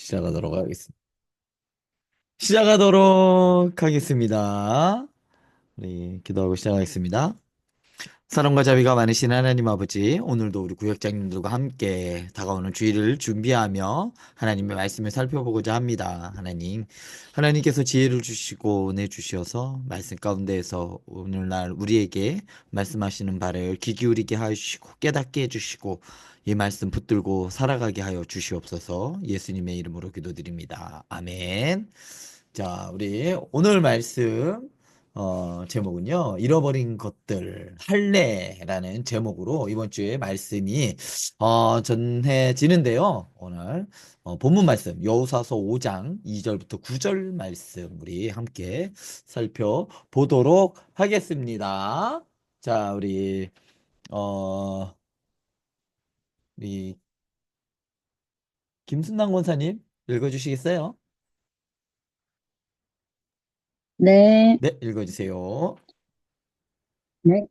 시작하도록 하겠습니다. 시작하도록 하겠습니다. 우리 기도하고 시작하겠습니다. 사랑과 자비가 많으신 하나님 아버지, 오늘도 우리 구역장님들과 함께 다가오는 주일을 준비하며 하나님의 말씀을 살펴보고자 합니다. 하나님께서 지혜를 주시고 은혜 주셔서 말씀 가운데에서 오늘날 우리에게 말씀하시는 바를 귀 기울이게 하시고 깨닫게 해주시고 이 말씀 붙들고 살아가게 하여 주시옵소서. 예수님의 이름으로 기도드립니다. 아멘. 자, 우리 오늘 말씀 제목은요. 잃어버린 것들 할례라는 제목으로 이번 주에 말씀이 전해지는데요. 오늘 본문 말씀 여호수아서 5장 2절부터 9절 말씀 우리 함께 살펴보도록 하겠습니다. 자, 어, 우리 김순남 권사님 읽어주시겠어요? 네, 네, 읽어주세요. 네.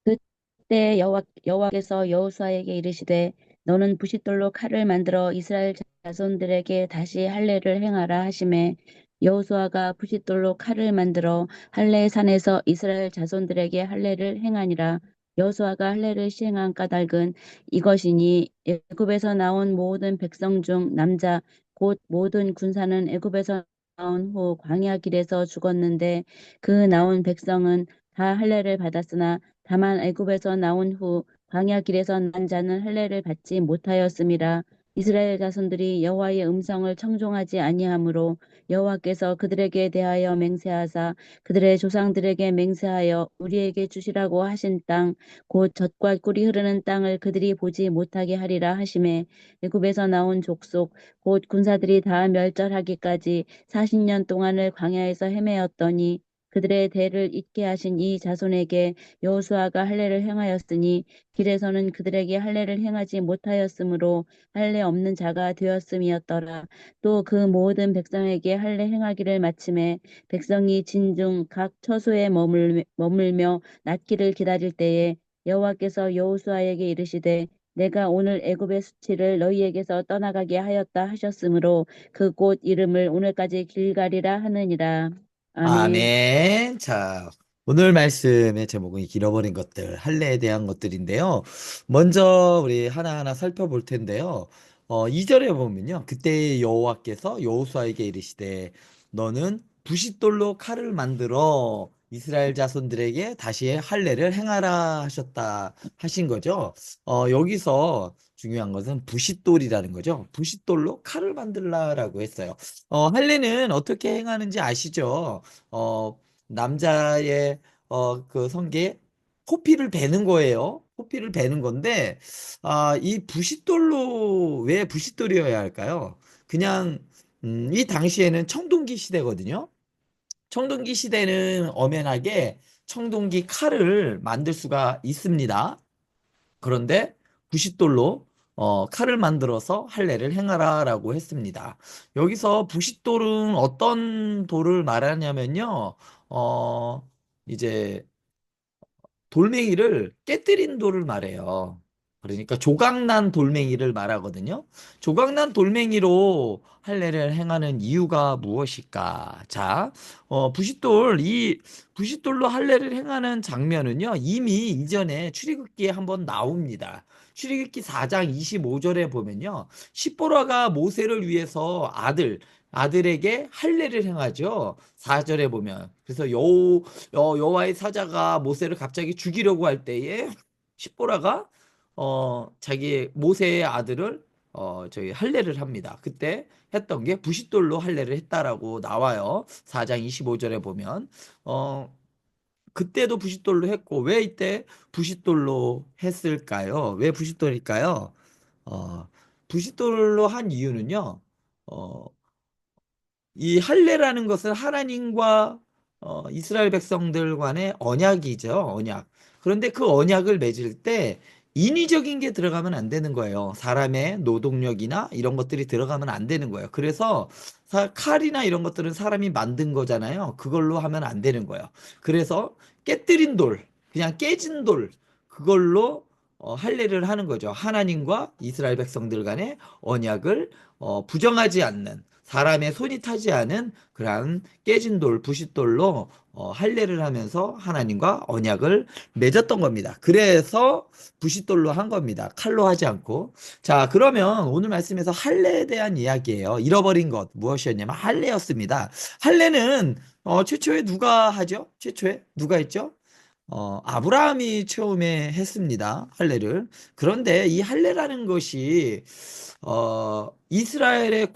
그때 여호와께서 여호수아에게 이르시되 너는 부싯돌로 칼을 만들어 이스라엘 자손들에게 다시 할례를 행하라 하시매 여호수아가 부싯돌로 칼을 만들어 할례 산에서 이스라엘 자손들에게 할례를 행하니라. 여호수아가 할례를 시행한 까닭은 이것이니 애굽에서 나온 모든 백성 중 남자 곧 모든 군사는 애굽에서 나온 후 광야 길에서 죽었는데 그 나온 백성은 다 할례를 받았으나 다만 애굽에서 나온 후 광야 길에서 난 자는 할례를 받지 못하였음이라. 이스라엘 자손들이 여호와의 음성을 청종하지 아니하므로 여호와께서 그들에게 대하여 맹세하사 그들의 조상들에게 맹세하여 우리에게 주시라고 하신 땅 곧 젖과 꿀이 흐르는 땅을 그들이 보지 못하게 하리라 하시매 애굽에서 나온 족속 곧 군사들이 다 멸절하기까지 40년 동안을 광야에서 헤매었더니 그들의 대를 잇게 하신 이 자손에게 여호수아가 할례를 행하였으니 길에서는 그들에게 할례를 행하지 못하였으므로 할례 없는 자가 되었음이었더라. 또 그 모든 백성에게 할례 행하기를 마침에 백성이 진중 각 처소에 머물며 낫기를 기다릴 때에 여호와께서 여호수아에게 이르시되 내가 오늘 애굽의 수치를 너희에게서 떠나가게 하였다 하셨으므로 그 곳 이름을 오늘까지 길갈이라 하느니라. 아멘. 아멘. 자, 오늘 말씀의 제목은 잃어버린 것들, 할례에 대한 것들인데요. 먼저 우리 하나하나 살펴볼 텐데요. 2절에 보면요. 그때 여호와께서 여호수아에게 이르시되 너는 부싯돌로 칼을 만들어 이스라엘 자손들에게 다시 할례를 행하라 하셨다 하신 거죠. 여기서 중요한 것은 부싯돌이라는 거죠. 부싯돌로 칼을 만들라라고 했어요. 할례는 어떻게 행하는지 아시죠? 남자의 그 성게 포피를 베는 거예요. 포피를 베는 건데 이 부싯돌로 왜 부싯돌이어야 할까요? 그냥 이 당시에는 청동기 시대거든요. 청동기 시대는 엄연하게 청동기 칼을 만들 수가 있습니다. 그런데 부싯돌로 칼을 만들어서 할례를 행하라라고 했습니다. 여기서 부싯돌은 어떤 돌을 말하냐면요. 어, 이제 돌멩이를 깨뜨린 돌을 말해요. 그러니까 조각난 돌멩이를 말하거든요. 조각난 돌멩이로 할례를 행하는 이유가 무엇일까? 자, 이 부싯돌로 할례를 행하는 장면은요, 이미 이전에 출애굽기에 한번 나옵니다. 출애굽기 4장 25절에 보면요, 십보라가 모세를 위해서 아들에게 할례를 행하죠. 4절에 보면. 그래서 여호와의 사자가 모세를 갑자기 죽이려고 할 때에 십보라가 자기 모세의 아들을 저기 할례를 합니다. 그때 했던 게 부싯돌로 할례를 했다라고 나와요. 4장 25절에 보면 어 그때도 부싯돌로 했고 왜 이때 부싯돌로 했을까요? 왜 부싯돌일까요? 어 부싯돌로 한 이유는요. 어 이 할례라는 것은 하나님과 이스라엘 백성들 간의 언약이죠, 언약. 그런데 그 언약을 맺을 때 인위적인 게 들어가면 안 되는 거예요. 사람의 노동력이나 이런 것들이 들어가면 안 되는 거예요. 그래서 칼이나 이런 것들은 사람이 만든 거잖아요. 그걸로 하면 안 되는 거예요. 그래서 깨뜨린 돌, 그냥 깨진 돌, 그걸로 할례를 하는 거죠. 하나님과 이스라엘 백성들 간의 언약을 부정하지 않는, 사람의 손이 타지 않은 그러한 깨진 돌, 부싯돌로 할례를 하면서 하나님과 언약을 맺었던 겁니다. 그래서 부싯돌로 한 겁니다. 칼로 하지 않고. 자, 그러면 오늘 말씀에서 할례에 대한 이야기예요. 잃어버린 것 무엇이었냐면 할례였습니다. 할례는 최초에 누가 하죠? 최초에 누가 했죠? 아브라함이 처음에 했습니다. 할례를. 그런데 이 할례라는 것이 이스라엘의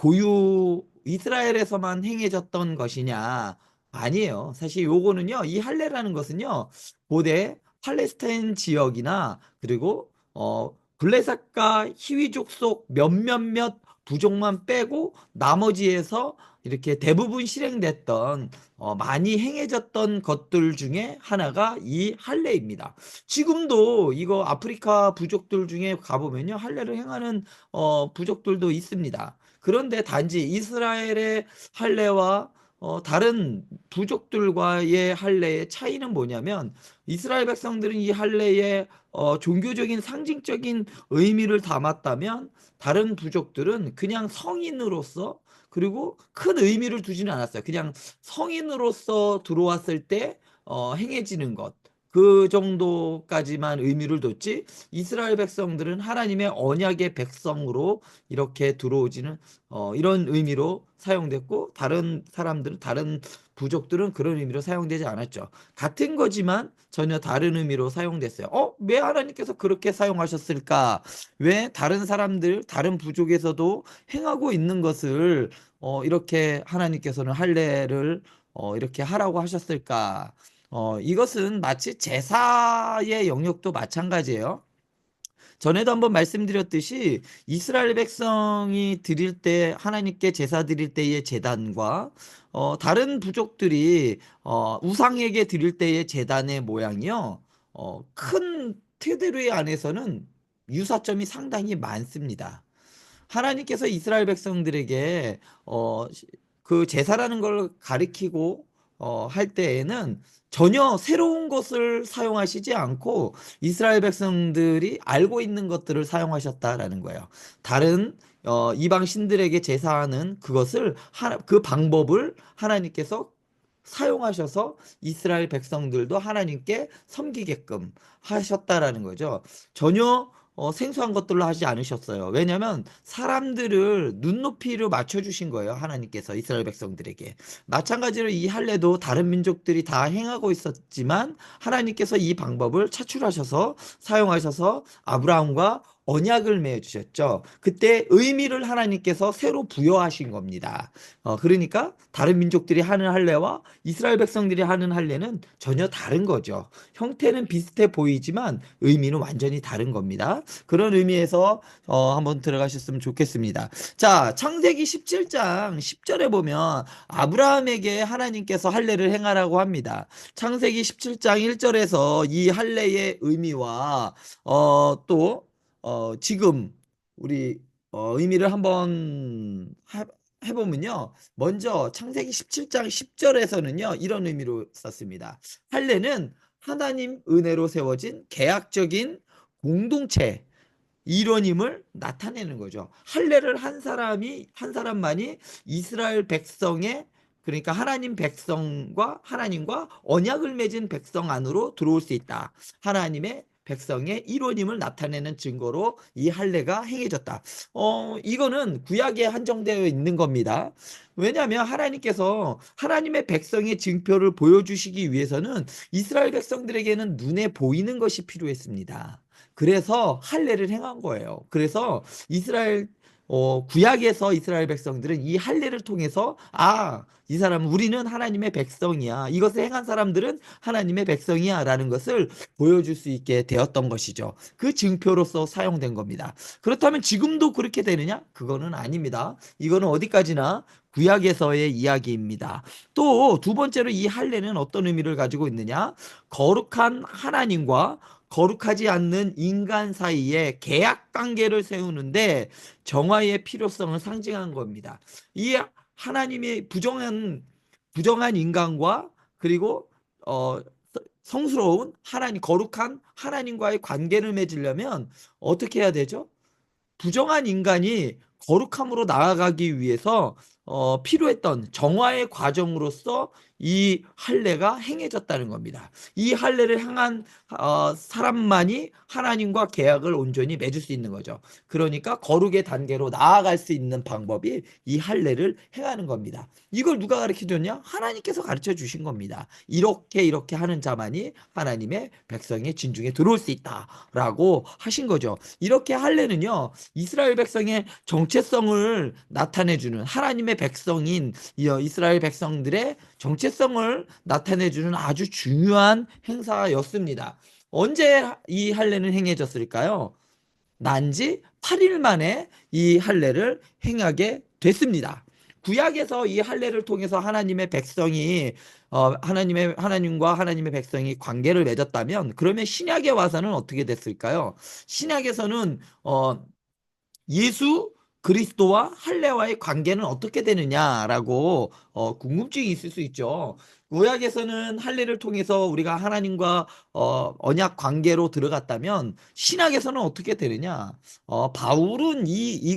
이스라엘에서만 행해졌던 것이냐? 아니에요. 사실 요거는요, 이 할례라는 것은요, 고대 팔레스타인 지역이나 그리고 블레셋과 희위족 속 몇몇몇 부족만 빼고 나머지에서 이렇게 대부분 실행됐던 많이 행해졌던 것들 중에 하나가 이 할례입니다. 지금도 이거 아프리카 부족들 중에 가보면요, 할례를 행하는 부족들도 있습니다. 그런데 단지 이스라엘의 할례와 다른 부족들과의 할례의 차이는 뭐냐면 이스라엘 백성들은 이 할례에 종교적인 상징적인 의미를 담았다면 다른 부족들은 그냥 성인으로서 그리고 큰 의미를 두지는 않았어요. 그냥 성인으로서 들어왔을 때 행해지는 것. 그 정도까지만 의미를 뒀지 이스라엘 백성들은 하나님의 언약의 백성으로 이렇게 들어오지는 이런 의미로 사용됐고 다른 사람들은 다른 부족들은 그런 의미로 사용되지 않았죠. 같은 거지만 전혀 다른 의미로 사용됐어요. 왜 하나님께서 그렇게 사용하셨을까? 왜 다른 사람들, 다른 부족에서도 행하고 있는 것을 이렇게 하나님께서는 할례를 이렇게 하라고 하셨을까? 이것은 마치 제사의 영역도 마찬가지예요. 전에도 한번 말씀드렸듯이 이스라엘 백성이 드릴 때 하나님께 제사 드릴 때의 제단과 다른 부족들이 우상에게 드릴 때의 제단의 모양이요. 큰 테두리 안에서는 유사점이 상당히 많습니다. 하나님께서 이스라엘 백성들에게 그 제사라는 걸 가리키고 할 때에는 전혀 새로운 것을 사용하시지 않고 이스라엘 백성들이 알고 있는 것들을 사용하셨다라는 거예요. 다른 이방 신들에게 제사하는 그것을 그 방법을 하나님께서 사용하셔서 이스라엘 백성들도 하나님께 섬기게끔 하셨다라는 거죠. 전혀 생소한 것들로 하지 않으셨어요. 왜냐하면 사람들을 눈높이로 맞춰주신 거예요. 하나님께서 이스라엘 백성들에게. 마찬가지로 이 할례도 다른 민족들이 다 행하고 있었지만 하나님께서 이 방법을 차출하셔서 사용하셔서 아브라함과 언약을 맺으셨죠. 그때 의미를 하나님께서 새로 부여하신 겁니다. 그러니까 다른 민족들이 하는 할례와 이스라엘 백성들이 하는 할례는 전혀 다른 거죠. 형태는 비슷해 보이지만 의미는 완전히 다른 겁니다. 그런 의미에서 한번 들어가셨으면 좋겠습니다. 자, 창세기 17장 10절에 보면 아브라함에게 하나님께서 할례를 행하라고 합니다. 창세기 17장 1절에서 이 할례의 의미와 또 지금 우리 의미를 한번 해보면요. 먼저 창세기 17장 10절에서는요. 이런 의미로 썼습니다. 할례는 하나님 은혜로 세워진 계약적인 공동체 일원임을 나타내는 거죠. 할례를 한 사람만이 이스라엘 백성의 그러니까 하나님 백성과 하나님과 언약을 맺은 백성 안으로 들어올 수 있다. 하나님의 백성의 일원임을 나타내는 증거로 이 할례가 행해졌다. 이거는 구약에 한정되어 있는 겁니다. 왜냐하면 하나님께서 하나님의 백성의 증표를 보여주시기 위해서는 이스라엘 백성들에게는 눈에 보이는 것이 필요했습니다. 그래서 할례를 행한 거예요. 그래서 구약에서 이스라엘 백성들은 이 할례를 통해서 이 사람은 우리는 하나님의 백성이야. 이것을 행한 사람들은 하나님의 백성이야라는 것을 보여줄 수 있게 되었던 것이죠. 그 증표로서 사용된 겁니다. 그렇다면 지금도 그렇게 되느냐? 그거는 아닙니다. 이거는 어디까지나 구약에서의 이야기입니다. 또 두 번째로 이 할례는 어떤 의미를 가지고 있느냐? 거룩한 하나님과 거룩하지 않는 인간 사이에 계약 관계를 세우는데 정화의 필요성을 상징한 겁니다. 이 하나님의 부정한 인간과 그리고 어, 성스러운 하나님, 거룩한 하나님과의 관계를 맺으려면 어떻게 해야 되죠? 부정한 인간이 거룩함으로 나아가기 위해서 필요했던 정화의 과정으로서 이 할례가 행해졌다는 겁니다. 이 할례를 행한 사람만이 하나님과 계약을 온전히 맺을 수 있는 거죠. 그러니까 거룩의 단계로 나아갈 수 있는 방법이 이 할례를 행하는 겁니다. 이걸 누가 가르쳐 줬냐? 하나님께서 가르쳐 주신 겁니다. 이렇게 이렇게 하는 자만이 하나님의 백성의 진중에 들어올 수 있다라고 하신 거죠. 이렇게 할례는요, 이스라엘 백성의 정체성을 나타내주는, 하나님의 백성인 이스라엘 백성들의 정체성을 나타내주는 아주 중요한 행사였습니다. 언제 이 할례는 행해졌을까요? 난지 8일 만에 이 할례를 행하게 됐습니다. 구약에서 이 할례를 통해서 하나님의 백성이 하나님과 하나님의 백성이 관계를 맺었다면, 그러면 신약에 와서는 어떻게 됐을까요? 신약에서는 예수 그리스도와 할례와의 관계는 어떻게 되느냐라고 궁금증이 있을 수 있죠. 구약에서는 할례를 통해서 우리가 하나님과 언약 관계로 들어갔다면, 신약에서는 어떻게 되느냐? 바울은 이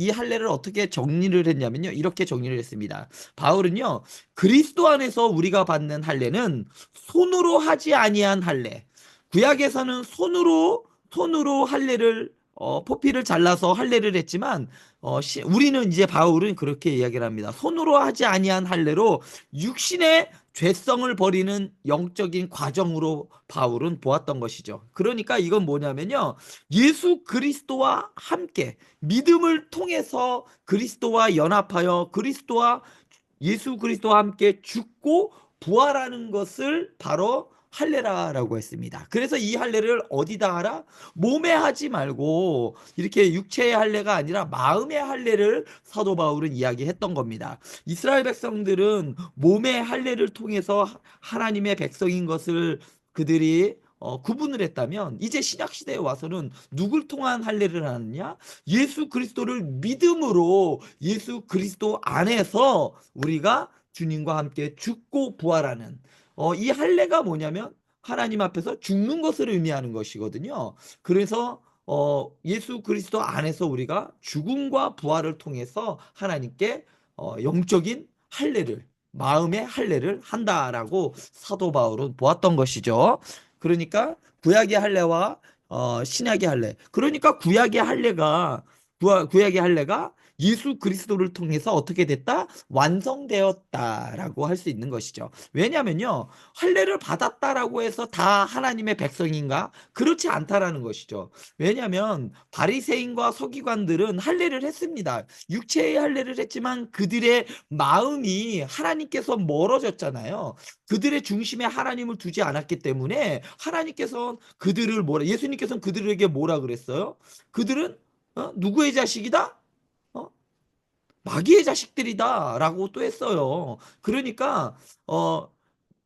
할례를 어떻게 정리를 했냐면요, 이렇게 정리를 했습니다. 바울은요, 그리스도 안에서 우리가 받는 할례는 손으로 하지 아니한 할례. 구약에서는 손으로 할례를 포피를 잘라서 할례를 했지만, 우리는 이제 바울은 그렇게 이야기를 합니다. 손으로 하지 아니한 할례로 육신의 죄성을 버리는 영적인 과정으로 바울은 보았던 것이죠. 그러니까 이건 뭐냐면요, 예수 그리스도와 함께 믿음을 통해서 그리스도와 연합하여 그리스도와 예수 그리스도와 함께 죽고 부활하는 것을 바로 할례라고 했습니다. 그래서 이 할례를 어디다 하라? 몸에 하지 말고 이렇게 육체의 할례가 아니라 마음의 할례를 사도 바울은 이야기했던 겁니다. 이스라엘 백성들은 몸의 할례를 통해서 하나님의 백성인 것을 그들이 구분을 했다면, 이제 신약 시대에 와서는 누굴 통한 할례를 하느냐? 예수 그리스도를 믿음으로 예수 그리스도 안에서 우리가 주님과 함께 죽고 부활하는, 이 할례가 뭐냐면 하나님 앞에서 죽는 것을 의미하는 것이거든요. 그래서 예수 그리스도 안에서 우리가 죽음과 부활을 통해서 하나님께 영적인 할례를, 마음의 할례를 한다라고 사도 바울은 보았던 것이죠. 그러니까 구약의 할례와 신약의 할례. 그러니까 구약의 할례가 예수 그리스도를 통해서 어떻게 됐다? 완성되었다라고 할 수 있는 것이죠. 왜냐면요, 할례를 받았다라고 해서 다 하나님의 백성인가? 그렇지 않다라는 것이죠. 왜냐면 바리새인과 서기관들은 할례를 했습니다. 육체의 할례를 했지만 그들의 마음이 하나님께서 멀어졌잖아요. 그들의 중심에 하나님을 두지 않았기 때문에 하나님께서 예수님께서는 그들에게 뭐라 그랬어요? 그들은 누구의 자식이다? 어? 마귀의 자식들이다라고 또 했어요. 그러니까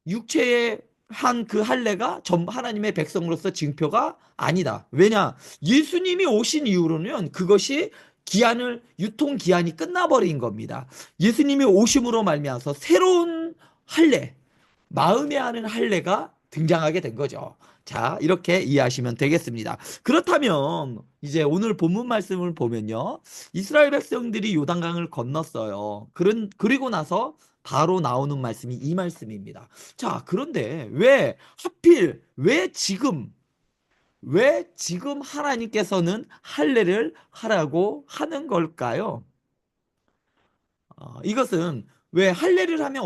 육체의 한 그 할례가 하나님의 백성으로서 징표가 아니다. 왜냐? 예수님이 오신 이후로는 그것이 유통 기한이 끝나버린 겁니다. 예수님이 오심으로 말미암아서 새로운 할례, 마음에 하는 할례가 등장하게 된 거죠. 자, 이렇게 이해하시면 되겠습니다. 그렇다면 이제 오늘 본문 말씀을 보면요, 이스라엘 백성들이 요단강을 건넜어요. 그리고 나서 바로 나오는 말씀이 이 말씀입니다. 자, 그런데 왜 지금 하나님께서는 할례를 하라고 하는 걸까요? 이것은, 왜 할례를 하면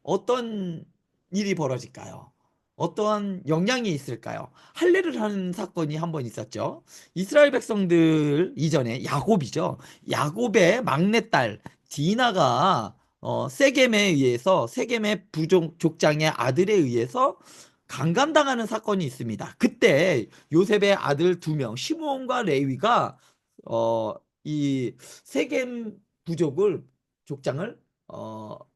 어떤 일이 벌어질까요? 어떠한 영향이 있을까요? 할례를 하는 사건이 한 번 있었죠. 이스라엘 백성들 이전에 야곱이죠. 야곱의 막내딸 디나가 세겜의 부족장의 아들에 의해서 강간당하는 사건이 있습니다. 그때 요셉의 아들 두 명, 시므온과 레위가 어, 이 세겜 부족을 족장을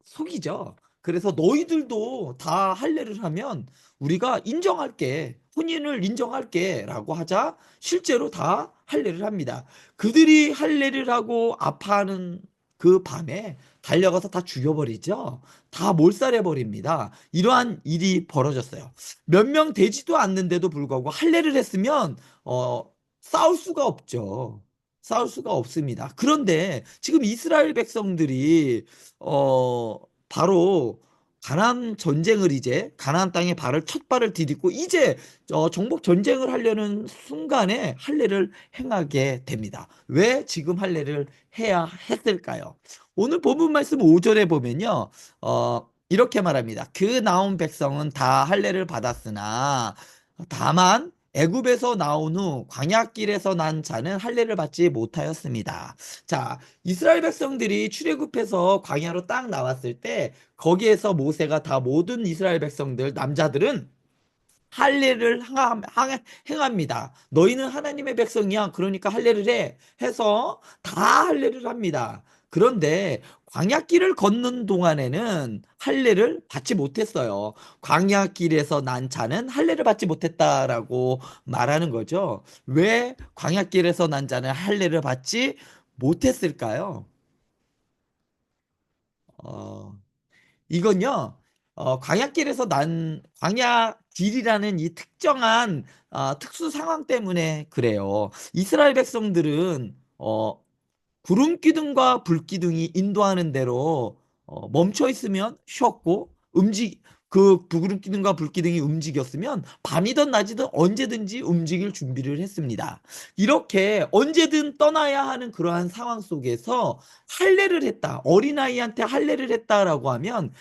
속이죠. 그래서 너희들도 다 할례를 하면 우리가 인정할게, 혼인을 인정할게라고 하자 실제로 다 할례를 합니다. 그들이 할례를 하고 아파하는 그 밤에 달려가서 다 죽여버리죠. 다 몰살해 버립니다. 이러한 일이 벌어졌어요. 몇 명 되지도 않는데도 불구하고 할례를 했으면 싸울 수가 없죠. 싸울 수가 없습니다. 그런데 지금 이스라엘 백성들이 어, 바로 가나안 전쟁을 이제 가나안 땅에 발을 첫 발을 디딛고 이제 정복 전쟁을 하려는 순간에 할례를 행하게 됩니다. 왜 지금 할례를 해야 했을까요? 오늘 본문 말씀 5절에 보면요. 이렇게 말합니다. 그 나온 백성은 다 할례를 받았으나 다만 애굽에서 나온 후 광야길에서 난 자는 할례를 받지 못하였습니다. 자, 이스라엘 백성들이 출애굽해서 광야로 딱 나왔을 때 거기에서 모세가 다 모든 이스라엘 백성들 남자들은 할례를 행합니다. 너희는 하나님의 백성이야. 그러니까 할례를 해. 해서 다 할례를 합니다. 그런데 광야길을 걷는 동안에는 할례를 받지 못했어요. 광야길에서 난 자는 할례를 받지 못했다라고 말하는 거죠. 왜 광야길에서 난 자는 할례를 받지 못했을까요? 어, 이건요, 광야길에서 난, 광야길이라는 이 특정한, 특수 상황 때문에 그래요. 이스라엘 백성들은, 구름 기둥과 불 기둥이 인도하는 대로 멈춰 있으면 쉬었고 그 구름 기둥과 불 기둥이 움직였으면 밤이든 낮이든 언제든지 움직일 준비를 했습니다. 이렇게 언제든 떠나야 하는 그러한 상황 속에서 할례를 했다. 어린아이한테 할례를 했다라고 하면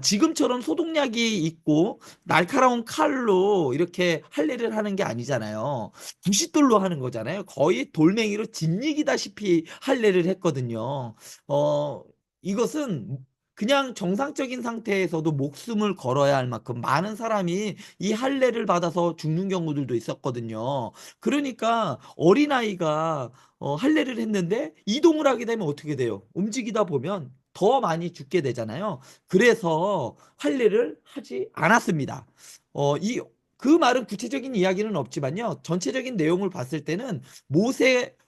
지금처럼 소독약이 있고 날카로운 칼로 이렇게 할례를 하는 게 아니잖아요. 부싯돌로 하는 거잖아요. 거의 돌멩이로 짓이기다시피 할례를 했거든요. 어, 이것은 그냥 정상적인 상태에서도 목숨을 걸어야 할 만큼 많은 사람이 이 할례를 받아서 죽는 경우들도 있었거든요. 그러니까 어린아이가 할례를 했는데 이동을 하게 되면 어떻게 돼요? 움직이다 보면 더 많이 죽게 되잖아요. 그래서 할례를 하지 않았습니다. 그 말은 구체적인 이야기는 없지만요. 전체적인 내용을 봤을 때는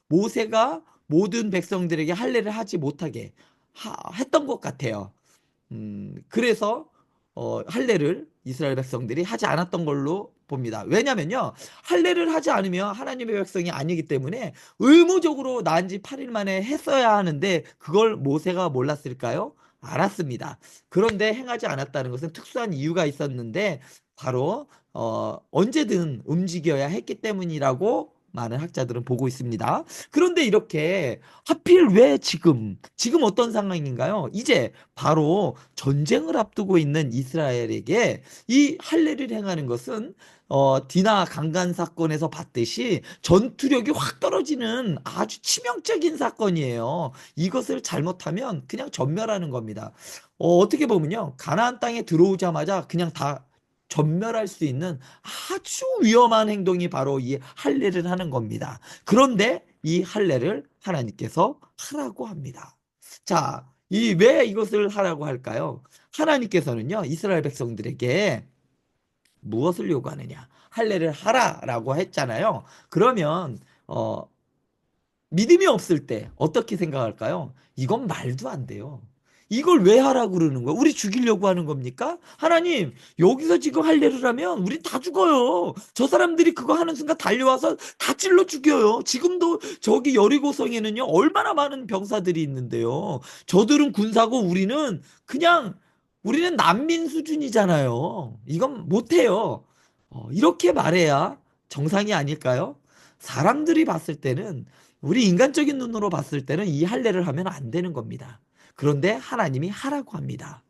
모세가 모든 백성들에게 할례를 하지 못하게 했던 것 같아요. 그래서 할례를 이스라엘 백성들이 하지 않았던 걸로 봅니다. 왜냐면요. 할례를 하지 않으면 하나님의 백성이 아니기 때문에 의무적으로 나은 지 8일 만에 했어야 하는데 그걸 모세가 몰랐을까요? 알았습니다. 그런데 행하지 않았다는 것은 특수한 이유가 있었는데 바로 언제든 움직여야 했기 때문이라고 많은 학자들은 보고 있습니다. 그런데 이렇게 하필 왜 지금 어떤 상황인가요? 이제 바로 전쟁을 앞두고 있는 이스라엘에게 이 할례를 행하는 것은 디나 강간 사건에서 봤듯이 전투력이 확 떨어지는 아주 치명적인 사건이에요. 이것을 잘못하면 그냥 전멸하는 겁니다. 어떻게 보면요. 가나안 땅에 들어오자마자 그냥 다 전멸할 수 있는 아주 위험한 행동이 바로 이 할례를 하는 겁니다. 그런데 이 할례를 하나님께서 하라고 합니다. 자, 왜 이것을 하라고 할까요? 하나님께서는요, 이스라엘 백성들에게 무엇을 요구하느냐? 할례를 하라라고 했잖아요. 그러면, 믿음이 없을 때 어떻게 생각할까요? 이건 말도 안 돼요. 이걸 왜 하라고 그러는 거야? 우리 죽이려고 하는 겁니까? 하나님, 여기서 지금 할례를 하면 우리 다 죽어요. 저 사람들이 그거 하는 순간 달려와서 다 찔러 죽여요. 지금도 저기 여리고성에는요, 얼마나 많은 병사들이 있는데요. 저들은 군사고 우리는 난민 수준이잖아요. 이건 못해요. 이렇게 말해야 정상이 아닐까요? 사람들이 봤을 때는 우리 인간적인 눈으로 봤을 때는 이 할례를 하면 안 되는 겁니다. 그런데 하나님이 하라고 합니다.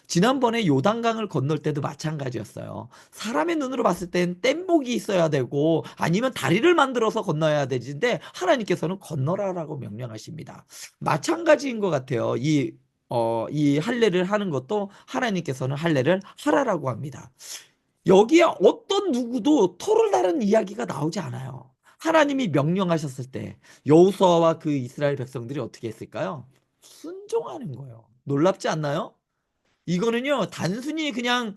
지난번에 요단강을 건널 때도 마찬가지였어요. 사람의 눈으로 봤을 땐 뗏목이 있어야 되고 아니면 다리를 만들어서 건너야 되는데 하나님께서는 건너라라고 명령하십니다. 마찬가지인 것 같아요. 이 할례를 하는 것도 하나님께서는 할례를 하라라고 합니다. 여기에 어떤 누구도 토를 다른 이야기가 나오지 않아요. 하나님이 명령하셨을 때 여호수아와 그 이스라엘 백성들이 어떻게 했을까요? 순종하는 거예요. 놀랍지 않나요? 이거는요, 단순히 그냥,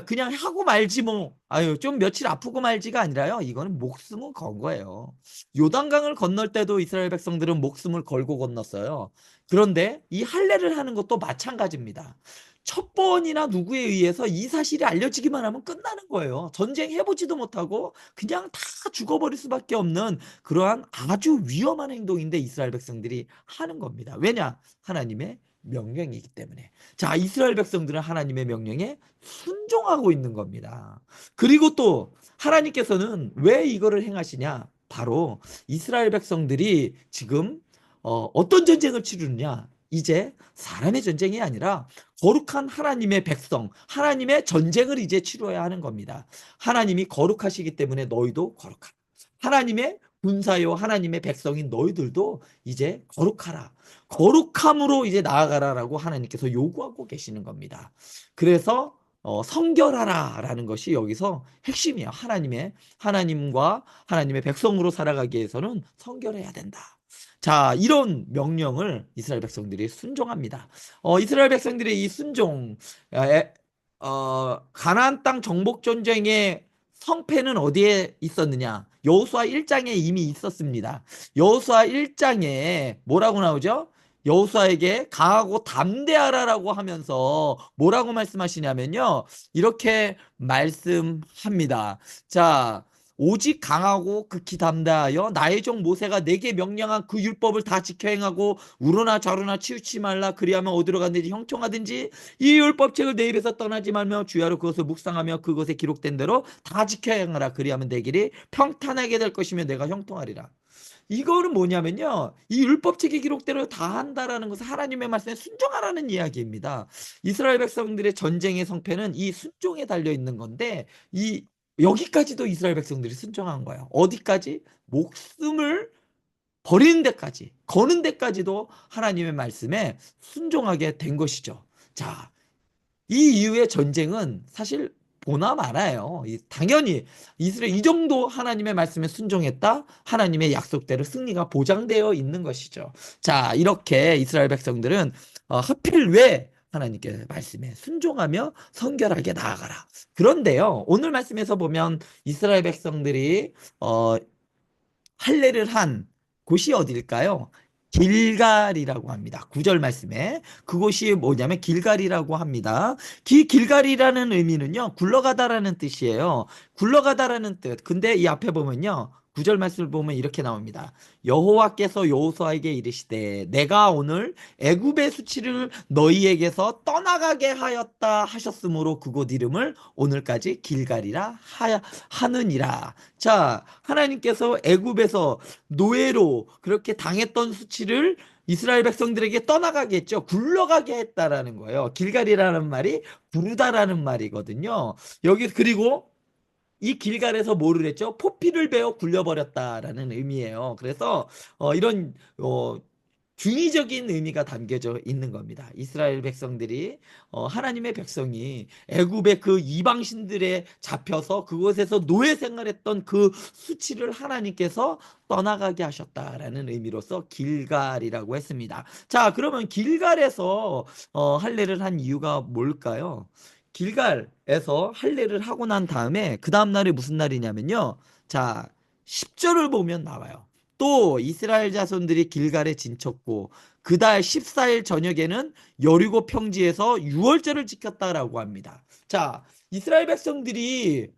그냥 하고 말지 뭐, 좀 며칠 아프고 말지가 아니라요. 이거는 목숨을 건 거예요. 요단강을 건널 때도 이스라엘 백성들은 목숨을 걸고 건넜어요. 그런데 이 할례를 하는 것도 마찬가지입니다. 첫 번이나 누구에 의해서 이 사실이 알려지기만 하면 끝나는 거예요. 전쟁 해보지도 못하고 그냥 다 죽어버릴 수밖에 없는 그러한 아주 위험한 행동인데 이스라엘 백성들이 하는 겁니다. 왜냐? 하나님의 명령이기 때문에. 자, 이스라엘 백성들은 하나님의 명령에 순종하고 있는 겁니다. 그리고 또 하나님께서는 왜 이거를 행하시냐? 바로 이스라엘 백성들이 지금 어떤 전쟁을 치르느냐? 이제 사람의 전쟁이 아니라 거룩한 하나님의 백성, 하나님의 전쟁을 이제 치러야 하는 겁니다. 하나님이 거룩하시기 때문에 너희도 거룩하라. 하나님의 군사요 하나님의 백성인 너희들도 이제 거룩하라. 거룩함으로 이제 나아가라라고 하나님께서 요구하고 계시는 겁니다. 그래서 성결하라라는 것이 여기서 핵심이에요. 하나님과 하나님의 백성으로 살아가기 위해서는 성결해야 된다. 자, 이런 명령을 이스라엘 백성들이 순종합니다. 이스라엘 백성들의 이 순종, 가나안 땅 정복 전쟁의 성패는 어디에 있었느냐? 여호수아 1장에 이미 있었습니다. 여호수아 1장에 뭐라고 나오죠? 여호수아에게 강하고 담대하라라고 하면서 뭐라고 말씀하시냐면요. 이렇게 말씀합니다. 자, 오직 강하고 극히 담대하여 나의 종 모세가 내게 명령한 그 율법을 다 지켜 행하고 우로나 좌로나 치우치 말라. 그리하면 어디로 가든지 형통하든지 이 율법책을 내 입에서 떠나지 말며 주야로 그것을 묵상하며 그것에 기록된 대로 다 지켜 행하라. 그리하면 내 길이 평탄하게 될 것이며 내가 형통하리라. 이거는 뭐냐면요. 이 율법책의 기록대로 다 한다라는 것은 하나님의 말씀에 순종하라는 이야기입니다. 이스라엘 백성들의 전쟁의 성패는 이 순종에 달려 있는 건데 이 여기까지도 이스라엘 백성들이 순종한 거예요. 어디까지? 목숨을 버리는 데까지, 거는 데까지도 하나님의 말씀에 순종하게 된 것이죠. 자, 이 이후의 전쟁은 사실 보나 마나요. 당연히 이스라엘 이 정도 하나님의 말씀에 순종했다. 하나님의 약속대로 승리가 보장되어 있는 것이죠. 자, 이렇게 이스라엘 백성들은 하필 왜 하나님께 말씀에 순종하며 성결하게 나아가라. 그런데요, 오늘 말씀에서 보면 이스라엘 백성들이 할례를 한 곳이 어딜까요? 길갈이라고 합니다. 9절 말씀에 그곳이 뭐냐면 길갈이라고 합니다. 길갈이라는 의미는요, 굴러가다라는 뜻이에요. 굴러가다라는 뜻. 근데 이 앞에 보면요, 9절 말씀을 보면 이렇게 나옵니다. 여호와께서 여호수아에게 이르시되 내가 오늘 애굽의 수치를 너희에게서 떠나가게 하였다 하셨으므로 그곳 이름을 오늘까지 길갈이라 하느니라. 자, 하나님께서 애굽에서 노예로 그렇게 당했던 수치를 이스라엘 백성들에게 떠나가게 했죠. 굴러가게 했다라는 거예요. 길갈이라는 말이 부르다라는 말이거든요. 여기 그리고 이 길갈에서 뭐를 했죠? 포피를 베어 굴려버렸다라는 의미예요. 그래서 이런 중의적인 의미가 담겨져 있는 겁니다. 이스라엘 백성들이 하나님의 백성이 애굽의 그 이방신들에 잡혀서 그곳에서 노예 생활했던 그 수치를 하나님께서 떠나가게 하셨다라는 의미로서 길갈이라고 했습니다. 자, 그러면 길갈에서 할례를 한 이유가 뭘까요? 길갈에서 할례를 하고 난 다음에 그 다음 날이 무슨 날이냐면요. 자, 10절을 보면 나와요. 또 이스라엘 자손들이 길갈에 진쳤고 그 달 14일 저녁에는 여리고 평지에서 유월절을 지켰다라고 합니다. 자, 이스라엘 백성들이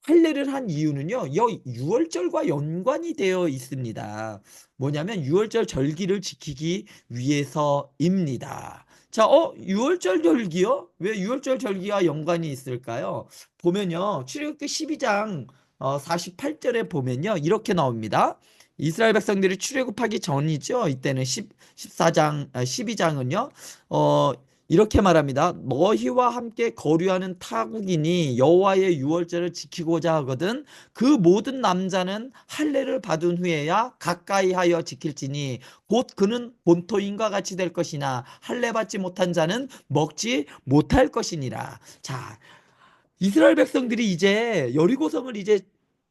할례를 한 이유는요. 유월절과 연관이 되어 있습니다. 뭐냐면 유월절 절기를 지키기 위해서입니다. 자, 유월절 절기요? 왜 유월절 절기와 연관이 있을까요? 보면요. 출애굽기 12장 48절에 보면요. 이렇게 나옵니다. 이스라엘 백성들이 출애굽하기 전이죠. 이때는 14장, 12장은요. 이렇게 말합니다. 너희와 함께 거류하는 타국인이 여호와의 유월절을 지키고자 하거든 그 모든 남자는 할례를 받은 후에야 가까이 하여 지킬지니 곧 그는 본토인과 같이 될 것이나 할례 받지 못한 자는 먹지 못할 것이니라. 자, 이스라엘 백성들이 이제 여리고성을 이제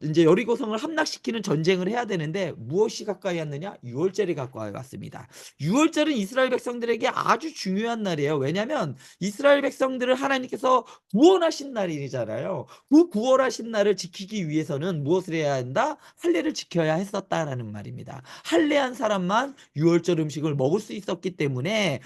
이제 여리고성을 함락시키는 전쟁을 해야 되는데 무엇이 가까이 왔느냐? 유월절이 가까이 왔습니다. 유월절은 이스라엘 백성들에게 아주 중요한 날이에요. 왜냐하면 이스라엘 백성들을 하나님께서 구원하신 날이잖아요. 그 구원하신 날을 지키기 위해서는 무엇을 해야 한다? 할례를 지켜야 했었다라는 말입니다. 할례한 사람만 유월절 음식을 먹을 수 있었기 때문에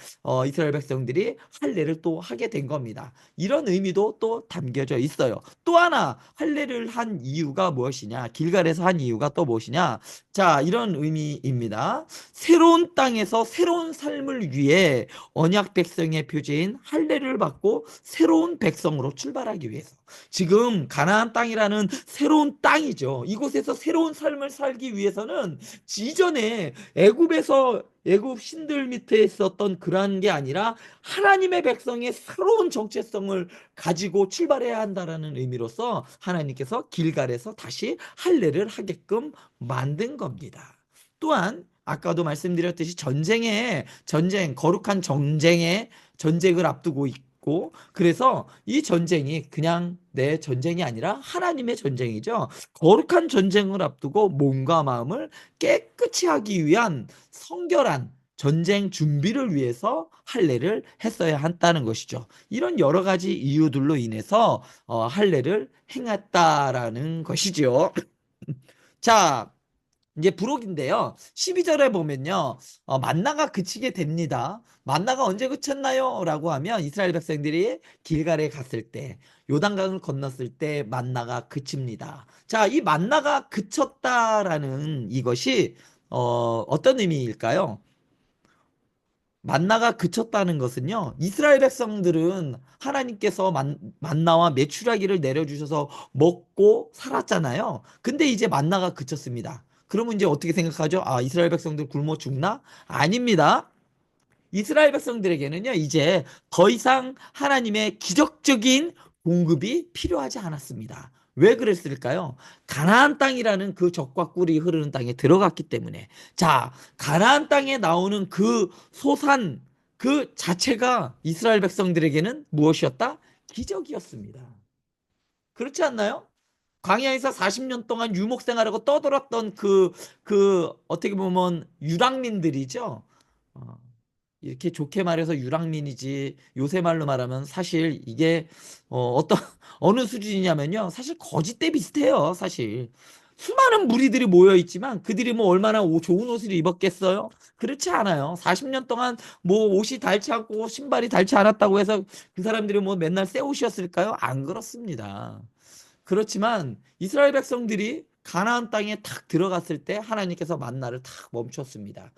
이스라엘 백성들이 할례를 또 하게 된 겁니다. 이런 의미도 또 담겨져 있어요. 또 하나 할례를 한 이유가 무엇이냐? 길갈에서 한 이유가 또 무엇이냐? 자, 이런 의미입니다. 새로운 땅에서 새로운 삶을 위해 언약 백성의 표제인 할례를 받고 새로운 백성으로 출발하기 위해서. 지금 가나안 땅이라는 새로운 땅이죠. 이곳에서 새로운 삶을 살기 위해서는 이전에 애굽 신들 밑에 있었던 그러한 게 아니라 하나님의 백성의 새로운 정체성을 가지고 출발해야 한다라는 의미로서 하나님께서 길갈에서 다시 할례를 하게끔 만든 겁니다. 또한 아까도 말씀드렸듯이 거룩한 전쟁을 앞두고 있고, 그래서 이 전쟁이 그냥 내 전쟁이 아니라 하나님의 전쟁이죠. 거룩한 전쟁을 앞두고 몸과 마음을 깨끗이 하기 위한 성결한 전쟁 준비를 위해서 할례를 했어야 한다는 것이죠. 이런 여러 가지 이유들로 인해서 할례를 행했다라는 것이죠. 자, 이제 부록인데요. 12절에 보면요. 만나가 그치게 됩니다. 만나가 언제 그쳤나요? 라고 하면 이스라엘 백성들이 길갈에 갔을 때, 요단강을 건넜을 때 만나가 그칩니다. 자, 이 만나가 그쳤다라는 이것이 어떤 의미일까요? 만나가 그쳤다는 것은요, 이스라엘 백성들은 하나님께서 만나와 메추라기를 내려주셔서 먹고 살았잖아요. 근데 이제 만나가 그쳤습니다. 그러면 이제 어떻게 생각하죠? 아, 이스라엘 백성들 굶어 죽나? 아닙니다. 이스라엘 백성들에게는요, 이제 더 이상 하나님의 기적적인 공급이 필요하지 않았습니다. 왜 그랬을까요? 가나안 땅이라는 그 젖과 꿀이 흐르는 땅에 들어갔기 때문에. 자, 가나안 땅에 나오는 그 소산 그 자체가 이스라엘 백성들에게는 무엇이었다? 기적이었습니다. 그렇지 않나요? 광야에서 40년 동안 유목 생활하고 떠돌았던 어떻게 보면 유랑민들이죠. 어, 이렇게 좋게 말해서 유랑민이지 요새 말로 말하면 사실 이게 어떤 어느 수준이냐면요. 사실 거짓대 비슷해요. 사실 수많은 무리들이 모여 있지만 그들이 뭐 얼마나 좋은 옷을 입었겠어요? 그렇지 않아요. 40년 동안 뭐 옷이 닳지 않고 신발이 닳지 않았다고 해서 그 사람들이 뭐 맨날 새 옷이었을까요? 안 그렇습니다. 그렇지만 이스라엘 백성들이 가나안 땅에 탁 들어갔을 때 하나님께서 만나를 탁 멈췄습니다.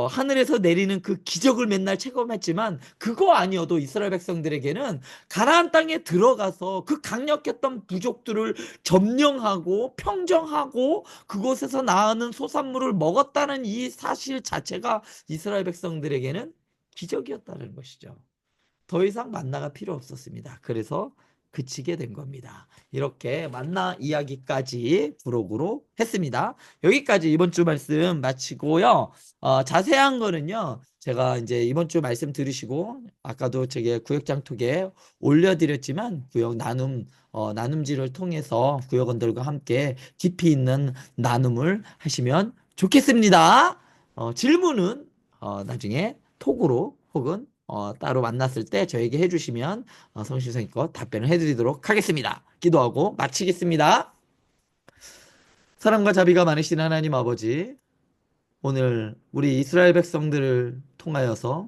하늘에서 내리는 그 기적을 맨날 체험했지만 그거 아니어도 이스라엘 백성들에게는 가나안 땅에 들어가서 그 강력했던 부족들을 점령하고 평정하고 그곳에서 나오는 소산물을 먹었다는 이 사실 자체가 이스라엘 백성들에게는 기적이었다는 것이죠. 더 이상 만나가 필요 없었습니다. 그래서 그치게 된 겁니다. 이렇게 만나 이야기까지 부록으로 했습니다. 여기까지 이번 주 말씀 마치고요. 자세한 거는요. 제가 이제 이번 주 말씀 들으시고 아까도 제게 구역장톡에 올려드렸지만 나눔지를 통해서 구역원들과 함께 깊이 있는 나눔을 하시면 좋겠습니다. 질문은 나중에 톡으로 혹은 따로 만났을 때 저에게 해주시면 성실성의껏 답변을 해드리도록 하겠습니다. 기도하고 마치겠습니다. 사랑과 자비가 많으신 하나님 아버지, 오늘 우리 이스라엘 백성들을 통하여서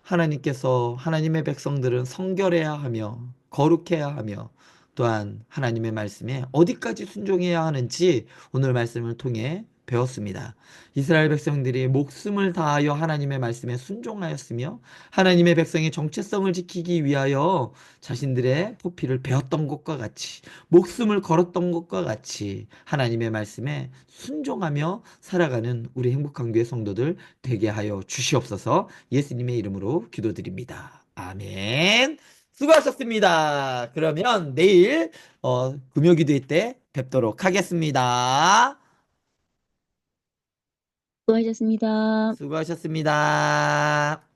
하나님께서 하나님의 백성들은 성결해야 하며 거룩해야 하며 또한 하나님의 말씀에 어디까지 순종해야 하는지 오늘 말씀을 통해 배웠습니다. 이스라엘 백성들이 목숨을 다하여 하나님의 말씀에 순종하였으며 하나님의 백성의 정체성을 지키기 위하여 자신들의 포피를 베었던 것과 같이 목숨을 걸었던 것과 같이 하나님의 말씀에 순종하며 살아가는 우리 행복한 교회 성도들 되게 하여 주시옵소서. 예수님의 이름으로 기도드립니다. 아멘. 수고하셨습니다. 그러면 내일 금요기도회 때 뵙도록 하겠습니다. 수고하셨습니다. 수고하셨습니다.